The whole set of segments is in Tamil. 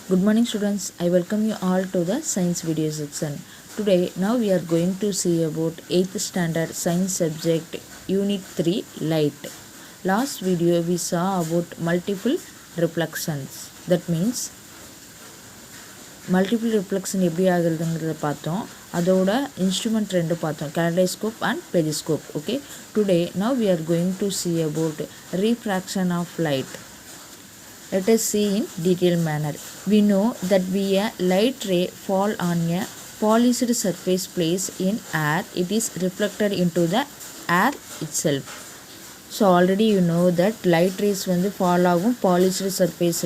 Good morning students, I welcome you all to the science video section. Today now we are going to see about 8th standard science subject unit 3 light. Last video we saw about multiple reflections. That means multiple reflection எப்படி ஆகுதுங்கிறத பார்த்தோம். அதோட இன்ஸ்ட்ருமெண்ட் ரெண்டு பார்த்தோம், kaleidoscope and periscope. Okay, today now we are going to see about refraction of light. Let us see in detailed manner. We know that when a light ray fall on a polished surface placed in air, it is reflected into the air itself. So already you know that light rays when they fall on polished surface,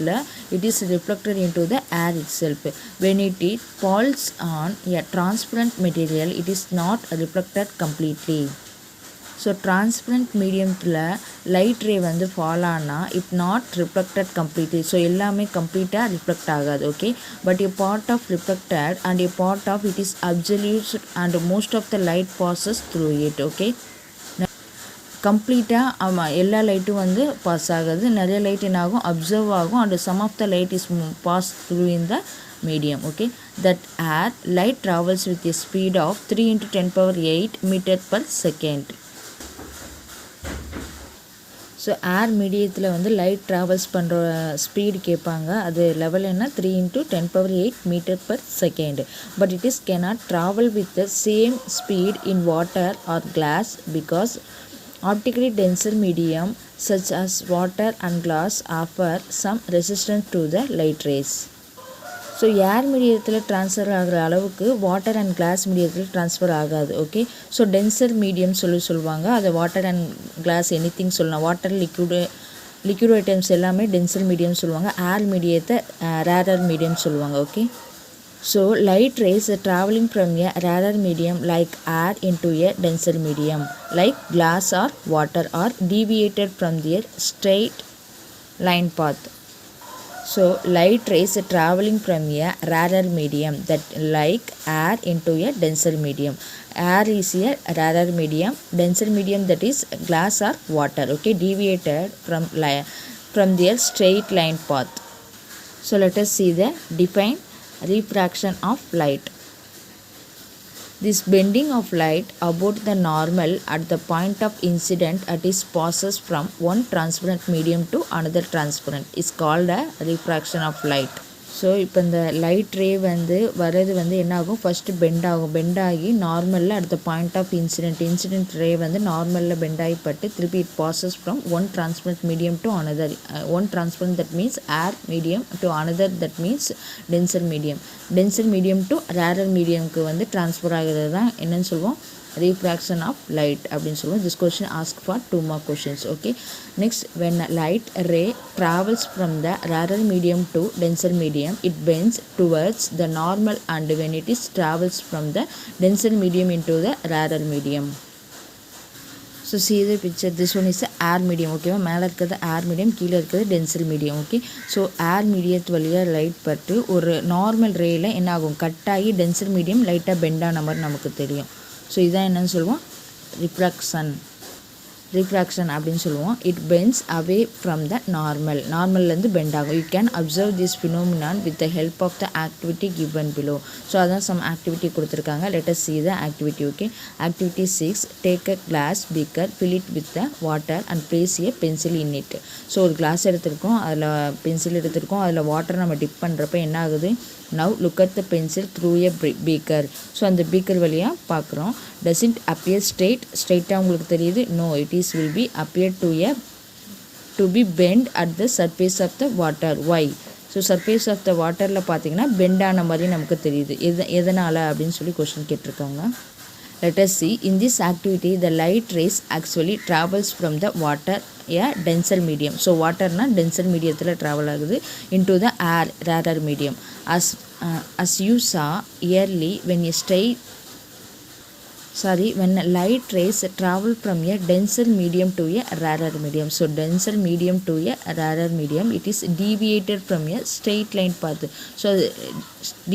it is reflected into the air itself. When it falls on a transparent material, it is not reflected completely. So transparent medium light ray வந்து fall ஆனா it not reflected completely. So எல்லாமே கம்ப்ளீட்டா ரிஃப்ளெக்ட் ஆகாது. Okay, but a part of reflected and a part of it is absolute and most of the light passes through it. Okay, கம்ப்ளீட்டா எல்லா லைட்டும் வந்து பாஸ் ஆகாது, நிறைய லைட் என்ன ஆகும் அப்சர்வ் ஆகும் and some of the light is pass through in the medium. Okay, that air light travels with a speed of 3 into 10 power 8 meter per second. So air மீடியத்தில் வந்து லைட் ட்ராவல்ஸ் பண்ணுற ஸ்பீடு கேட்பாங்க. அது லெவல் என்ன 3 into 10 power 8 meter per second. But it is cannot travel with the same speed in water or glass because optically denser medium such as water and glass offer some resistance to the light rays. So air மீடியத்தில் ட்ரான்ஸ்ஃபர் ஆகிற அளவுக்கு வாட்டர் அண்ட் கிளாஸ் மீடியத்தில் ட்ரான்ஸ்ஃபர் ஆகாது. ஓகே, ஸோ டென்சர் மீடியம் சொல்லுவாங்க. அதை வாட்டர் அண்ட் கிளாஸ் எனிதிங் சொல்லலாம். வாட்டர் லிக்விட் ஐட்டம்ஸ் எல்லாமே டென்சர் மீடியம் சொல்லுவாங்க. ஏர் மீடியத்தை ரேரர் மீடியம் சொல்லுவாங்க. Okay, so light rays travelling from a rarer medium like air into a denser medium like glass or water are deviated from their straight line path. So light rays traveling from a rarer medium that like air into a denser medium. Air is a rarer medium, denser medium that is glass or water. Okay, deviated from their straight line path. So let us see the define refraction of light. This bending of light about the normal at the point of incident at its passes from one transparent medium to another transparent is called a refraction of light. So இப்போ இந்த லைட் ரே வந்து வர்றது வந்து என்ன ஆகும், ஃபஸ்ட்டு பெண்ட் ஆகி நார்மலில் at the point of incident ray வந்து நார்மலில் பெண்ட் ஆகிப்பட்டு திருப்பி it passes from one transparent medium to another. One transparent that means air medium to another that means denser medium to rarer மீடியம்க்கு வந்து ட்ரான்ஸ்ஃபர் ஆகிறது தான் என்னன்னு சொல்லுவோம், refraction of light அப்படின்னு சொல்லுவோம். This question ask for 2 more questions. Okay, next, when light ray travels from the rarer medium to denser medium, it bends towards the normal, and when it is travels from the denser medium into the rarer medium. So see the picture, this one is air medium. Okay, மேலே இருக்கிறது ஏர் மீடியம், கீழே இருக்கிறது tensor medium. Okay, so air மீடியத்து வழியாக லைட் பட்டு ஒரு நார்மல் ரேயில் என்ன ஆகும், கட் ஆகி டென்சர் மீடியம் லைட்டாக பெண்ட் ஆன மாதிரி நமக்கு தெரியும். ஸோ இதான் என்னன்னு சொல்லுவோம், ரிஃப்ராக்ஷன் அப்படின்னு சொல்லுவோம். It bends away from the நார்மல்லேருந்து பெண்ட் ஆகும். You can observe this phenomenon with the help of the activity given below. So அதான் சம் ஆக்டிவிட்டி கொடுத்துருக்காங்க. Let us see the activity. Okay, activity 6, take a glass beaker, fill it with the water and place a pencil in it. So ஒரு கிளாஸ் எடுத்திருக்கோம், அதில் பென்சில் எடுத்திருக்கோம், அதில் வாட்டர் நம்ம டிப் பண்ணுறப்ப என்ன ஆகுது, now look at the pencil through a beaker. So அந்த பீக்கர் வழியாக பார்க்குறோம். doesn't appear ஸ்ட்ரெயிட்டாக உங்களுக்கு தெரியுது, no, it is will be appear to be bend at the surface of the water. Why? So surface of the வாட்டரில் பார்த்தீங்கன்னா பெண்ட் ஆன மாதிரி நமக்கு தெரியுது. எதனால் அப்படின்னு சொல்லி கொஸ்டின் கேட்டிருக்காங்க. Let us see, in this activity the light rays actually travels from the water a denser medium. So waterனா denser mediumத்தில் travel ஆகுது into the air rarer medium. As you saw early, when light rays travel from a denser medium to a rarer medium. So denser medium to a rarer medium, it is deviated from a straight line path. So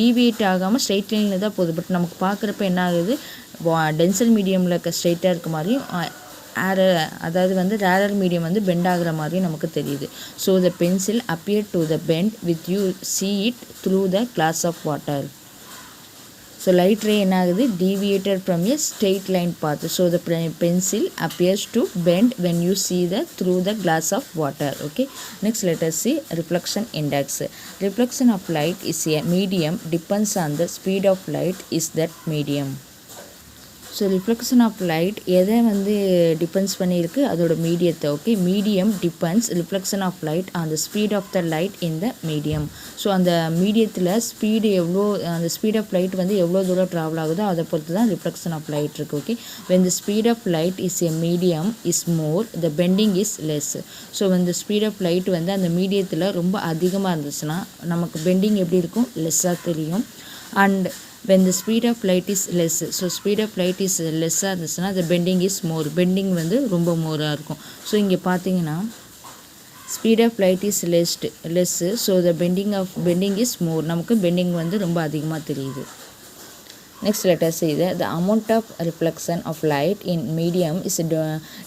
deviate ஆகாமல் straight lineல தான் போகுது. பட் நமக்கு பார்க்குறப்ப என்ன ஆகுது, டென்சர் மீடியமில் ஸ்ட்ரெயிட்டாக இருக்க மாதிரியும் அதாவது வந்து ரேரர் மீடியம் வந்து பெண்ட் ஆகிற மாதிரி நமக்கு தெரியுது. So the pencil appeared to the bend with you see it through the glass of water. So light ray என்ன ஆகுது, deviated from a straight line path. So the pencil appears to bend when you see through the glass of water. Okay, next let us see reflection index. Reflection of light is a medium, depends on the speed of light is that medium. So reflection of light எதை வந்து டிபெண்ட்ஸ் பண்ணியிருக்கு, அதோட மீடியத்தை. Okay, medium depends reflection of light on the speed of the light in the medium. So அந்த மீடியத்தில் ஸ்பீடு எவ்வளோ, அந்த ஸ்பீட் ஆஃப் லைட் வந்து எவ்வளோ தூரம் ட்ராவல் ஆகுதோ அதை பொறுத்து தான் ரிஃப்ளெக்ஷன் ஆஃப் லைட் இருக்குது. Okay, when the speed of light is a medium is more, the bending is less. So இந்த ஸ்பீட் ஆஃப் லைட் வந்து அந்த மீடியத்தில் ரொம்ப அதிகமாக இருந்துச்சுன்னா நமக்கு பெண்டிங் எப்படி இருக்கும், லெஸ்ஸாக தெரியும். And when the speed of light is less, so speed of light is less-ஆக இருந்துச்சுன்னா the bending is more, bending வந்து ரொம்ப மோராக இருக்கும். ஸோ இங்கே பார்த்தீங்கன்னா speed of light is less, so the bending is more, நமக்கு bending வந்து ரொம்ப அதிகமாக தெரியுது. Next let us see the amount of reflection of light in medium is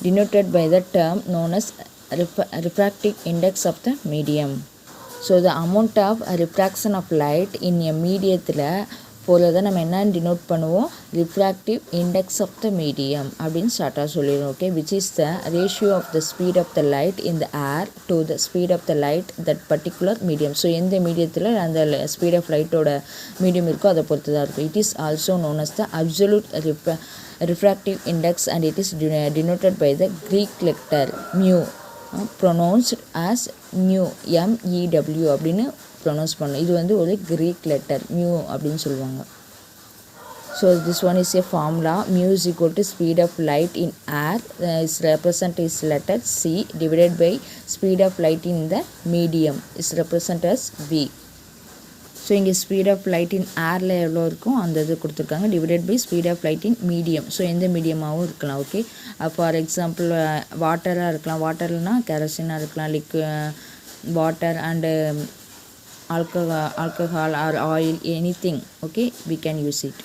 denoted by the term known as refractive index of the medium. So the amount of refraction of light in a mediaத்தில் போல நம்ம என்ன டினோட் பண்ணுவோம், refractive index of the medium அப்படின்னு ஷார்ட்டாக சொல்லிடுவோம். Okay, which is the ratio of the speed of the light in the air to the speed of the light that particular medium. So எந்த மீடியத்தில் அந்த ஸ்பீட் ஆஃப் லைட்டோட மீடியம் இருக்கோ அதை பொறுத்து தான் இருக்கும். It is also known as the absolute refractive index and it is denoted by the Greek letter mu, pronounced as mu, MEW அப்படின்னு ப்ரொனவுன்ஸ் பண்ணணும். இது வந்து ஒரு கிரீக் லெட்டர் மியூ அப்படின்னு சொல்லுவாங்க. So this one is a formula, mu is equal to speed of light in air is represented as letter C divided by speed of light in the medium is represented as V. So இங்கே ஸ்பீட் ஆஃப் லைட் இன் ஏரில் எவ்வளோ இருக்கும் அந்த இது கொடுத்துருக்காங்க, divided by speed of light in medium. So எந்த மீடியமாகவும் இருக்கலாம். ஓகே, ஃபார் எக்ஸாம்பிள் வாட்டராக இருக்கலாம், வாட்டர்னா கெரசினாக இருக்கலாம், water and alcohol or oil, anything. Okay, we can use it.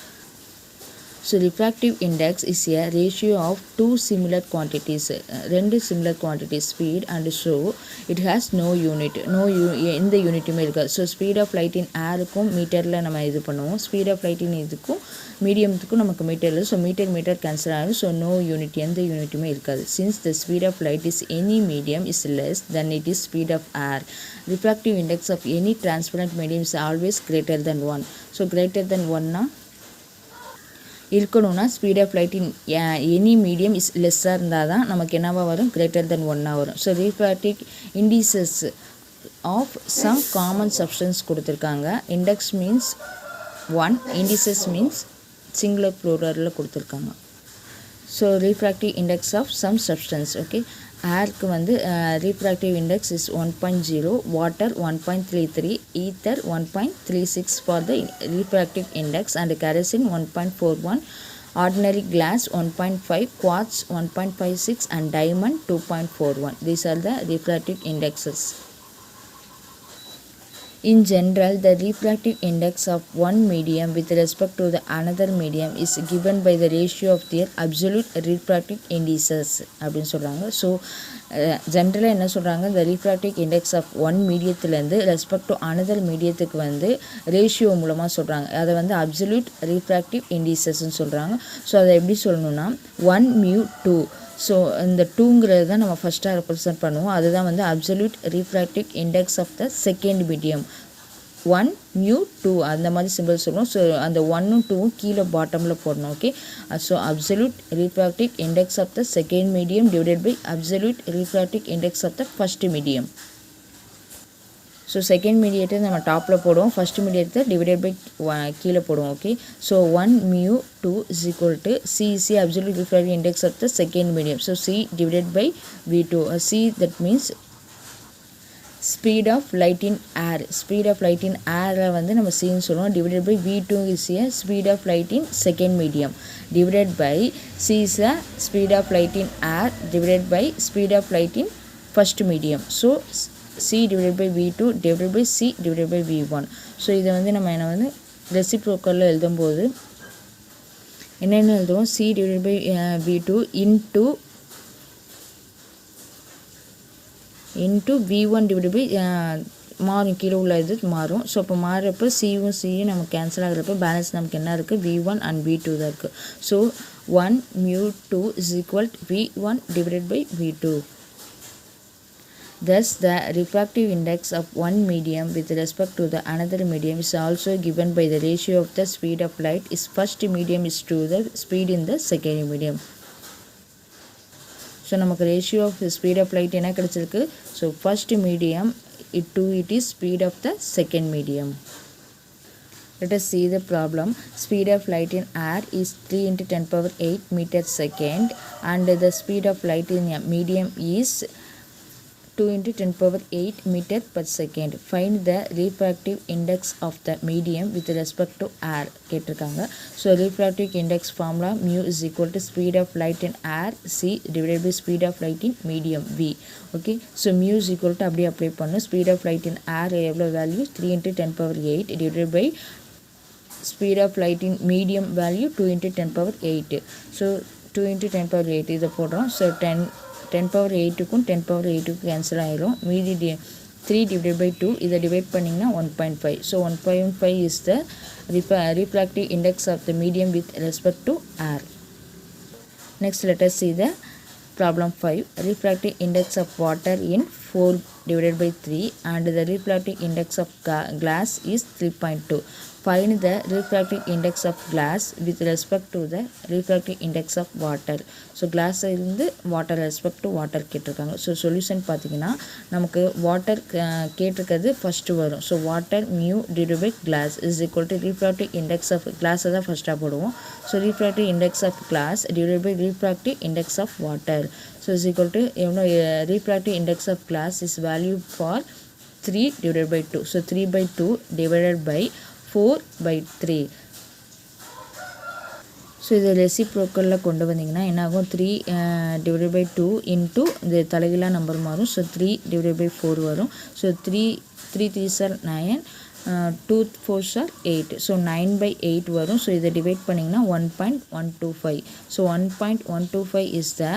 So refractive index is a ratio of two similar quantities, ரெண்டு similar quantities speed and so it has no unit, எந்த யூனிட்டுமே இருக்காது. So speed of light in ஏருக்கும் மீட்டரில் நம்ம இது பண்ணுவோம், ஸ்பீட் ஆஃப் லைட் இன் இதுக்கும் மீடியத்துக்கும் நமக்கு மீட்டரில். ஸோ மீட்டர் கேன்சல் ஆகும். ஸோ நோ யூனிட், எந்த யூனிட்டுமே இருக்காது. Since the speed of light is any medium is less than it is speed of air, refractive index of any transparent medium is always greater than 1. So greater than 1னா இருக்கணும்னா speed of light in any medium is லெஸ்ஸாக இருந்தால் தான் நமக்கு என்னவா வரும், கிரேட்டர் தென் 1 வரும். So refractive indices of some common substance கொடுத்துருக்காங்க. Index means 1, indices means singular ப்ளூரலில் கொடுத்துருக்காங்க. So refractive index of some substance. Okay, ஏருக்கு வந்து refractive index is 1.0, water 1.33, ether 1.36 for the refractive index and kerosene 1.41, ordinary glass 1.5, quartz 1.56 and diamond 2.41. These are the refractive indexes. In general, the refractive index of one medium with respect to the another medium is given by the ratio of their absolute refractive indices அப்படின்னு சொல்கிறாங்க. ஸோ ஜென்ரலாக என்ன சொல்கிறாங்க, இந்த refractive index of ஒன் மீடியத்துலேருந்து ரெஸ்பெக்ட் டு அனதர் மீடியத்துக்கு வந்து ரேஷியோ மூலமாக சொல்கிறாங்க. அதை வந்து அப்சல்யூட் refractive indicesன்னு சொல்கிறாங்க. ஸோ அதை எப்படி சொல்லணும்னா 1 mu 2. ஸோ இந்த 2ங்கிறது தான் நம்ம ஃபஸ்ட்டாக ரெப்ரசன்ட் பண்ணுவோம். அதுதான் வந்து absolute refractive index of the second medium. 1 mu 2 அந்த மாதிரி சிம்பிள் சொல்லுவோம். ஸோ அந்த 1ம் 2ம் கீழே பாட்டமில் போடணும். Okay, so absolute refractive index of the second medium divided by absolute refractive index of the first medium. So second மீடியேட்டை நம்ம டாப்பில் போடுவோம், ஃபஸ்ட் மீடியேட்டை டிவைடட் பை கீழே போடுவோம். Okay, so 1 mu 2 is equal to C absolute refractive index of the second medium. So C divided by V2. C that means speed of light in air. Speed of light in air வந்து நம்ம Cன்னு சொல்லுவோம். divided by V2 is a speed of light in second medium. divided by C is a speed of light in air divided by speed of light in first medium. So C divided by V2 divided by C divided by V1. So இதை வந்து நம்ம என்ன வந்து ரெசிப்ரோக்கலில் எழுதும்போது என்னென்னு எழுதுவோம், C divided by V2 into into v1 divide by மாறும், கீழே உள்ள இது மாறும். ஸோ இப்போ மாறுறப்போ சியும் சியும் நமக்கு கேன்சல் ஆகிறப்போ பேலன்ஸ் நமக்கு என்ன இருக்குது, v1 and v2 தான் இருக்குது. So 1 mu2 is equal to v1 divided by v2. Thus, the refractive index of one medium with respect to the another medium is also given by the ratio of the speed of light is first medium is to the speed in the second medium. So, நமக்கு ratio of the speed of light என்ன கிடைச்சிருக்கு? So, first medium it is speed of the second medium. Let us see the problem. Speed of light in air is 3 into 10 power 8 meters second and the speed of light in a medium is 2 into 10 power 8 meter per second. Find the refractive index of the medium with respect to air. கேட்டிருக்காங்க. So refractive index formula mu is equal to speed of light in air c divided by speed of light in medium v. Okay. So mu is equal to அப்படியே அப்ளை பண்ணணும். Speed of light in air எவ்வளோ value 3 into 10 power 8 divided by speed of light in medium value 2 into 10 power 8. So 2 into 10 power 8 இதை போடுறோம். So 10 power 8க்கும் 10 power 8க்கும் கேன்சல் ஆயிரும். மீதி 3 divided by 2 இதை டிவைட் பண்ணிங்கன்னா 1.5. So 1.5 is the refractive index of the medium with respect to air. Next let us see the problem 5. Refractive index of water in 4 divided by 3 and the refractive index of glass is 3.2. Find the refractive index of glass with respect to the refractive index of water. So glass இருந்து water respect to water கேட்டிருக்காங்க. ஸோ சொல்யூஷன் பார்த்தீங்கன்னா நமக்கு வாட்டர் கேட்டிருக்கிறது ஃபஸ்ட்டு வரும். So water mu divide by glass is equal to refractive index of கிளாஸை தான் ஃபஸ்ட்டாக போடுவோம். So refractive index of glass divided by refractive index of water. So is equal to refractive index of glass is value for 3 divided by 2. So 3 by 2 divided by 4 by 3. So இதை ரெசிப்ரோக்கலில் கொண்டு வந்தீங்கன்னா என்னாகும் 3 divided by 2 இன்ட்டு இந்த தலைகீழாக நம்பர் மாறும். ஸோ 3 divided by 4 வரும். So 3 3s are 9 2 4s are 8. So 9 by 8 வரும். ஸோ இதை டிவைட் பண்ணிங்கன்னா 1.125. So 1.125 is the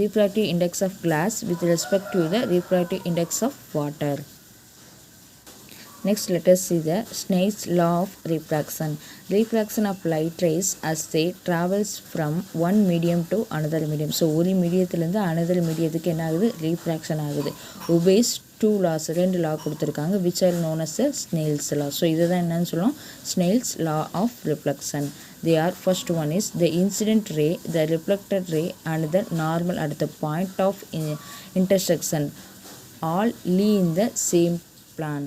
refractive index of glass with respect to the refractive index of water. Next let us see the Snell's law of refraction. Refraction of light rays as they travels from one medium to another medium. So ஒரு மீடியத்திலேருந்து another மீடியத்துக்கு என்ன ஆகுது, refraction ஆகுது. obeys two laws, ரெண்டு law கொடுத்துருக்காங்க which are known as the Snell's law. So இதுதான் என்னன்னு சொல்லுவோம், Snell's law of reflection. They are, first one is the incident ray, the reflected ray and the normal at the point of intersection all lie in the same plane.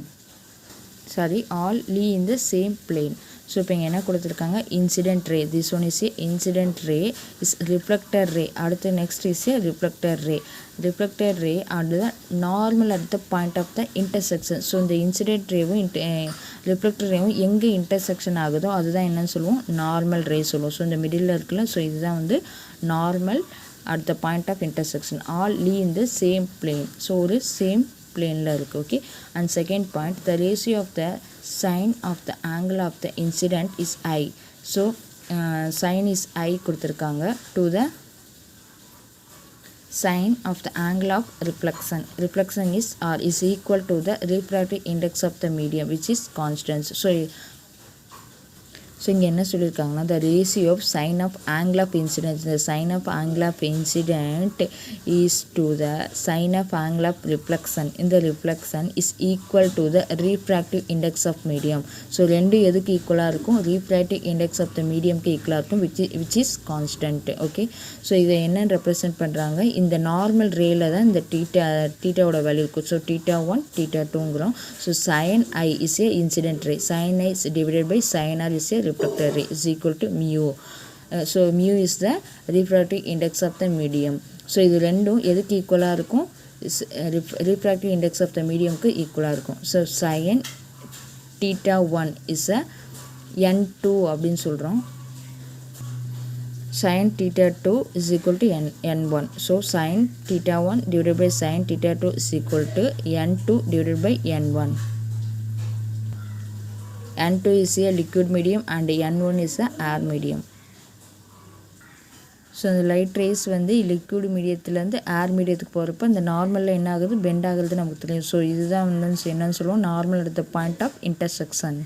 all lie in the same plane. So இப்போ இங்கே என்ன கொடுத்துருக்காங்க, incident ray, this one is a incident ray is reflector ray. அடுத்து next is a reflector ray. Reflector ray at the normal at the point of the intersection. So இந்த இன்சிடென்ட் ரேவும் ரிஃப்ளெக்டர் ரேவும் எங்கே இன்டர்செக்ஷன் ஆகுதோ அதுதான் என்னன்னு சொல்லுவோம், நார்மல் ரே சொல்லுவோம். ஸோ இந்த மிடில் இருக்குல்ல, ஸோ இதுதான் வந்து normal at the point of intersection all lie in the same plane. So ஒரு சேம் பிளேனில் இருக்குது. Okay. And second point, the ratio of the sine of the angle of the incident is I. So sine is I கொடுத்துருக்காங்க to the sine of the angle of reflection. Reflection is R is equal to the refractive index of the medium which is constant. So இங்கே என்ன சொல்லியிருக்காங்கன்னா, the ratio of sine of angle of incident, இந்த sine of angle of incident is to the sine of angle of reflection. இந்த reflection is equal to the refractive index of medium. So ரெண்டு எதுக்கு ஈக்குவலாக இருக்கும், ரீஃப்ராக்டிவ் இண்டெக்ஸ் ஆஃப் த மீடியம்க்கு ஈக்குவலாக இருக்கும் which is constant. Okay. So இதை என்னென்னு ரெப்ரசென்ட் பண்ணுறாங்க, இந்த நார்மல் ரேல தான் இந்த டீட்டாவோட வேல்யூ இருக்கும். ஸோ θ1 θ2ங்கிறோம். So sin I is a incident ray, sin I is divided by sin R is a refractor ray is equal to mu. So mu is the refractive index of the medium. So இது ரெண்டும் எதுக்கு ஈக்குவலாக இருக்கும், refractive index of the mediumக்கு ஈக்குவலாக இருக்கும். So sin θ1 is a n2 அப்படின்னு சொல்கிறோம். sin θ2 is equal to n1. So sin θ1 divided by sin θ2 is equal to n2 divided by n1. N2 is a liquid medium and N1 is a air medium. So அந்த லைட் ரேஸ் வந்து லிக்விட் மீடியத்துலேருந்து ஏர் மீடியத்துக்கு போகிறப்ப இந்த நார்மலில் என்ன ஆகுது, பெண்ட் ஆகுறது நமக்கு தெரியும். ஸோ இதுதான் வந்து என்னன்னு சொல்லுவோம், normal at the point of intersection.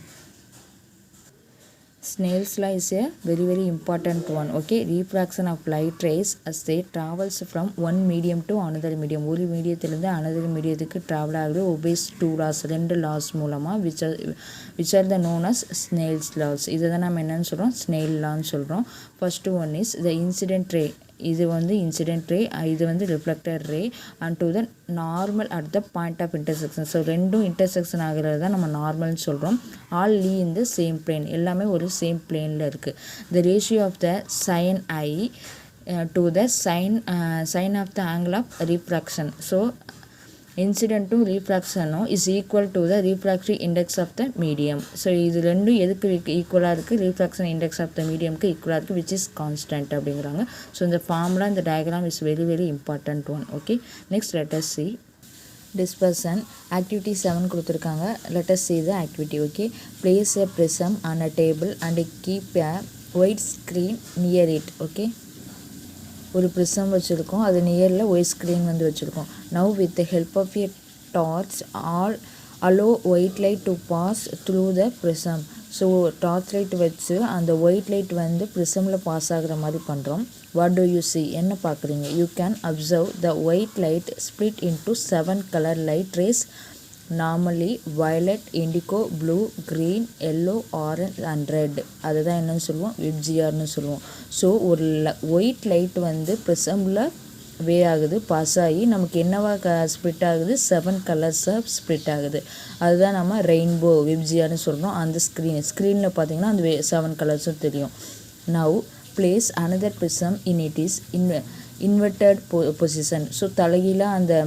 Snell's law is a very important one. Okay, refraction of light rays as they travels from one medium to another medium. ஒரு மீடியத்திலிருந்து another மீடியத்துக்கு travel ஆகுது obeys two laws, ரெண்டு laws மூலமா which are the known as Snell's laws. இதை தான் நம்ம என்னன்னு சொல்கிறோம், ஸ்னெயில் லான்னு சொல்கிறோம். First one is the incident ray. இது வந்து இன்சிடென்ட் ரே, இது வந்து reflected ray and to the normal at the point of intersection. So ரெண்டும் இன்டர்செக்ஷன் ஆகிறது தான் நம்ம நார்மல்னு சொல்கிறோம். All lie in the same plane, எல்லாமே ஒரு சேம் பிளேனில் இருக்குது. The ratio of the sine I to the sine of the angle of refraction. So இன்சிடென்ட்டும் ரீஃப்ராக்ஷனும் is equal to the refractive index of the medium. So இது ரெண்டும் எதுக்கு ஈக்குவலாக இருக்குது, ரீஃப்ராக்ஷன் இண்டெக்ஸ் ஆஃப் த மீடியம்க்கு ஈக்குவலாக இருக்குது, விச் இஸ் கான்ஸ்டன்ட் அப்படிங்கிறாங்க. ஸோ இந்த ஃபார்முலா, இந்த diagram is very important one. Okay, next let us see dispersion. Activity 7 கொடுத்துருக்காங்க. Let us see the activity. Okay, place a prism on a table and keep a white screen near it. Okay, ஒரு ப்ரிசம் வச்சுருக்கோம், அது நியரில் ஒயிட் ஸ்க்ரீன் வந்து வச்சுருக்கோம். Now with the help of a torch allow white light to pass through the prism. So torch light வச்சு அந்த ஒயிட் லைட் வந்து ப்ரிசமில் பாஸ் ஆகிற மாதிரி பண்ணுறோம். வாட் டு யூ see, என்ன பார்க்குறீங்க? You can observe the white light split into 7 colour light race, normally violet, indigo, blue, green, yellow, orange and red. அதுதான் என்னன்னு சொல்லுவோம், விப்ஜிஆர்னு சொல்லுவோம். ஸோ ஒரு ஒயிட் லைட் வந்து ப்ரிசமில் வே ஆகுது, பாஸ் ஆகி நமக்கு என்னவா ஸ்ப்ளிட் ஆகுது, 7 கலர்ஸாக ஸ்ப்ளிட் ஆகுது. அதுதான் நம்ம ரெயின்போ விப்ஜிஆர்னு சொல்கிறோம். அந்த ஸ்க்ரீனில் பார்த்தீங்கன்னா அந்த 7 கலர்ஸும் தெரியும். Now place another prism in it is inverted position. So தலைகீழாக அந்த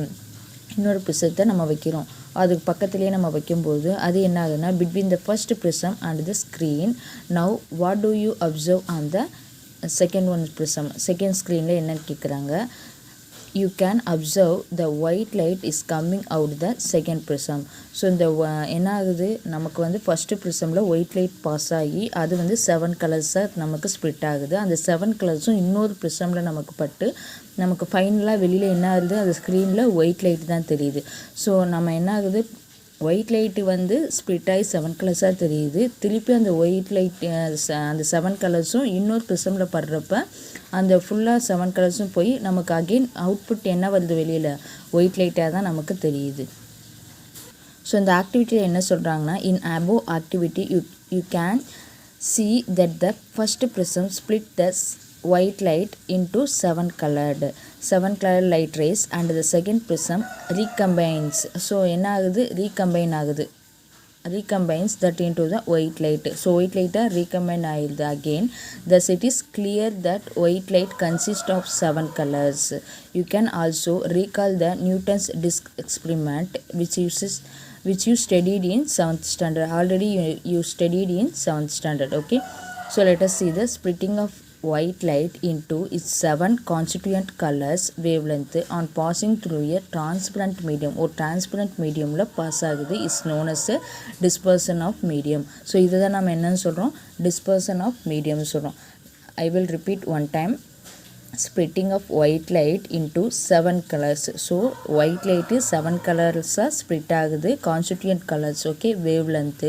இன்னொரு ப்ரிசத்தை நம்ம வைக்கிறோம். அதுக்கு பக்கத்துலேயே நம்ம வைக்கும்போது அது என்ன ஆகுதுன்னா, between the first prism and the screen. Now what to you observe on the second one prism? Second ஸ்க்ரீனில் என்னன்னு கேட்குறாங்க. You can observe the white light is coming out the second prism. So இந்த என்ன ஆகுது, நமக்கு வந்து ஃபஸ்ட்டு ப்ரிசமில் ஒயிட் லைட் பாஸ் ஆகி அது வந்து 7 கலர்ஸாக நமக்கு ஸ்ப்ளிட் ஆகுது. அந்த 7 கலர்ஸும் இன்னொரு ப்ரிசமில் நமக்கு பட்டு நமக்கு ஃபைனலாக வெளியில் என்ன ஆகுது, அது ஸ்க்ரீனில் ஒயிட் லைட் தான் தெரியுது. ஸோ நம்ம என்ன ஆகுது, ஒயிட் லைட்டு வந்து ஸ்ப்ளிட் ஆகி 7 கலர்ஸாக தெரியுது. திருப்பி அந்த ஒயிட் லைட் அந்த 7 கலர்ஸும் இன்னொரு ப்ரிசமில் படுறப்ப அந்த ஃபுல்லாக 7 கலர்ஸும் போய் நமக்கு அகெயின் அவுட்புட் என்ன வருது, வெளியில் ஒயிட் லைட்டாக தான் நமக்கு தெரியுது. ஸோ இந்த ஆக்டிவிட்டியில் என்ன சொல்கிறாங்கன்னா, இன் above activity you can see that the first prism split the white light into 7 colored light rays and the second prism recombines. So என்ன ஆகுது, recombines that into the white light. So white light recombine ஆயிடுது again. Thus it is clear that white light consists of 7 colors. You can also recall the Newton's disk experiment which you studied in 7th standard. Already you studied in 7th standard. Okay, so let us see the splitting of white light into its 7 constituent colors wavelength on passing through a transparent medium. ஒரு transparent mediumல பாஸ் ஆகுது is known as a dispersion of medium. So இதுதான் நம்ம என்னன்னு சொல்கிறோம், dispersion of medium சொல்கிறோம். I will repeat one time. Splitting of white light into 7 colors. So white light is 7 colors split ஆகுது, constituent colors. Okay, wavelength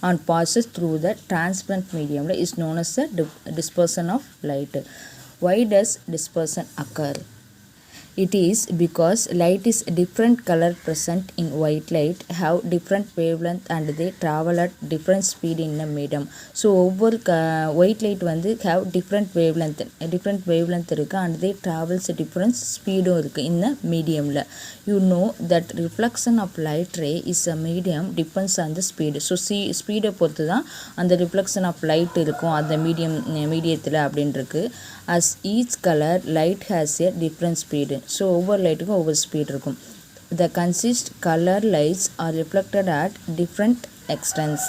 and passes through the transparent medium is known as the dispersion of light. Why does dispersion occur? It is because light is different color present in white light have different wavelength and they travel at different speed in a medium. So ஒவ்வொரு white light வந்து have different wavelength இருக்கு and they travels different speedும் இருக்கு in a mediumல. You know that reflection of light ray is a medium depends on the speed. So speed பொறுத்து தான் அந்த reflection of light இருக்கும் அந்த மீடியத்தில் அப்படின்னு இருக்கு. As each color light has a different speed. So ஒவ்வொரு லைட்டுக்கும் ஒவ்வொரு ஸ்பீட் இருக்கும். The consist color lights are reflected at different extents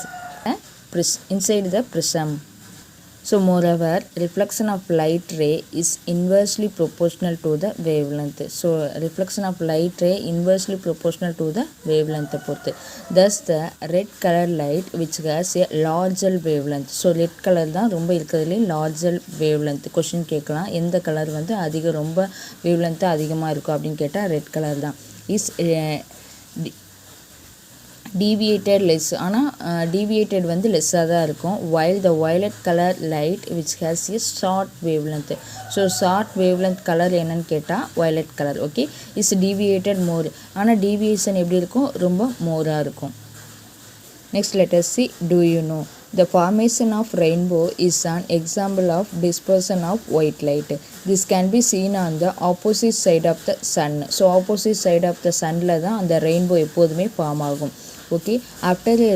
inside the prism. So moreover, reflection of light ray is inversely proportional to the wavelength. So reflection of light ray inversely proportional to the wavelength பொறுத்து. Thus the red color light which has a larger wavelength. So red color தான் ரொம்ப இருக்கிறதுலே larger wavelength. கொஷின் கேட்கலாம், எந்த கலர் வந்து அதிக ரொம்ப wavelength அதிகமாக இருக்கும் அப்படின்னு கேட்டால் ரெட் கலர் தான். இஸ் deviated less, ஆனால் deviated வந்து லெஸ்ஸாக தான் இருக்கும். while the violet color light which has a short wavelength. So short wavelength colour என்னன்னு கேட்டால் violet color. Okay, is deviated more, ஆனால் deviation எப்படி இருக்கும், ரொம்ப மோராக இருக்கும். Next let us see, do you know? The formation of rainbow is an example of dispersion of white light. This can be seen on the opposite side of the sun. So opposite side of the sunல தான் அந்த rainbow எப்போதுமே ஃபார்ம் ஆகும். Okay, after a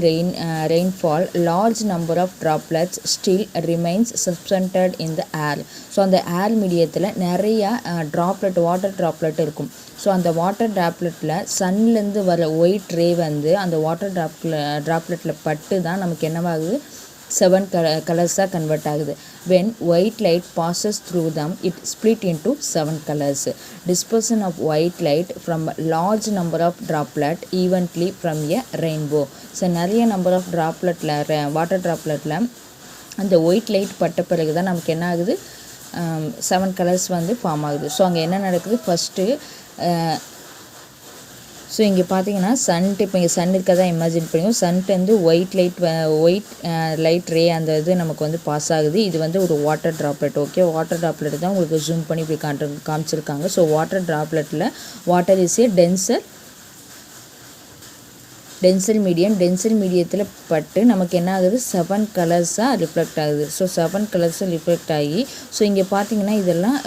rainfall, large number of droplets still remains suspended in the air. So அந்த ஏர் மீடியத்தில் நிறையா வாட்டர் ட்ராப்லெட் இருக்கும். ஸோ அந்த வாட்டர் ட்ராப்லெட்டில் சன்லேருந்து வர ஒயிட் ரே வந்து அந்த வாட்டர் ட்ராப்லெட்டில் பட்டு தான் நமக்கு என்னவாகுது, 7 colors convert ஆகுது. When white light passes through them, it split into 7 colors. Dispersion of white light from large number of droplet evenly from a rainbow. So நிறைய நம்பர் ஆஃப் ட்ராப்லெட்டில் வாட்டர் ட்ராப்லெட்டில் அந்த ஒயிட் லைட் பட்ட பிறகு தான் நமக்கு என்ன ஆகுது, 7 colors வந்து ஃபார்ம் ஆகுது. ஸோ அங்கே என்ன நடக்குது, ஃபஸ்ட்டு ஸோ இங்கே பார்த்தீங்கன்னா சன்ட்டு, இப்போ இங்கே சன் இருக்கதா இமேஜின் பண்ணிக்கோங்க. சன்ட்டு ஒயிட் லைட் ரே அந்த இது நமக்கு வந்து பாஸ் ஆகுது. இது வந்து ஒரு water droplet. Okay, water droplet தான் உங்களுக்கு ஜூம் பண்ணி இப்படி காமிச்சிருக்காங்க. ஸோ வாட்டர் ட்ராப்லெட்டில் வாட்டர் இஸ் ஏ டென்சர் மீடியத்தில் பட்டு நமக்கு என்ன ஆகுது, 7 கலர்ஸாக ரிஃப்ளெக்ட் ஆகுது. ஸோ 7 கலர்ஸாக ரிஃப்ளெக்ட் ஆகி, ஸோ இங்கே பார்த்தீங்கன்னா இதெல்லாம்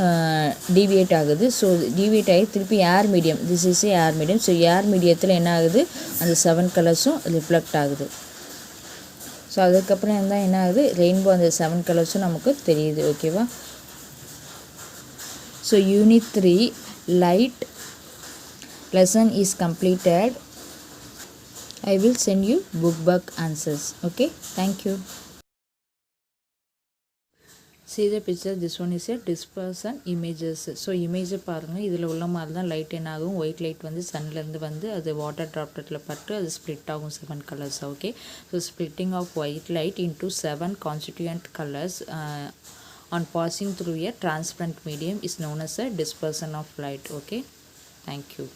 டிவியேட் ஆகுது. ஸோ டிவியேட் ஆகி திருப்பி air medium, this is air medium. So air மீடியத்தில் என்ன ஆகுது, அந்த 7 கலர்ஸும் ரிஃப்ளெக்ட் ஆகுது. ஸோ அதுக்கப்புறம் இருந்தால் என்ன ஆகுது, ரெயின்போ அந்த 7 கலர்ஸும் நமக்கு தெரியுது. ஓகேவா? So unit 3 light lesson is completed. I will send you book back answers. Okay, thank you. See the picture, this one is a dispersion images. So image பாருங்கள், இதில் உள்ள மாதிரி தான் லைட் என்ன ஆகும், ஒயிட் லைட் வந்து சன்லேருந்து வந்து அது வாட்டர் ட்ராப்லெட்டில் பட்டு அது ஸ்ப்ளிட் ஆகும் 7 colours. Okay, so splitting of white light into 7 constituent colors on passing through a transparent medium is known as a dispersion of light. Okay, thank you.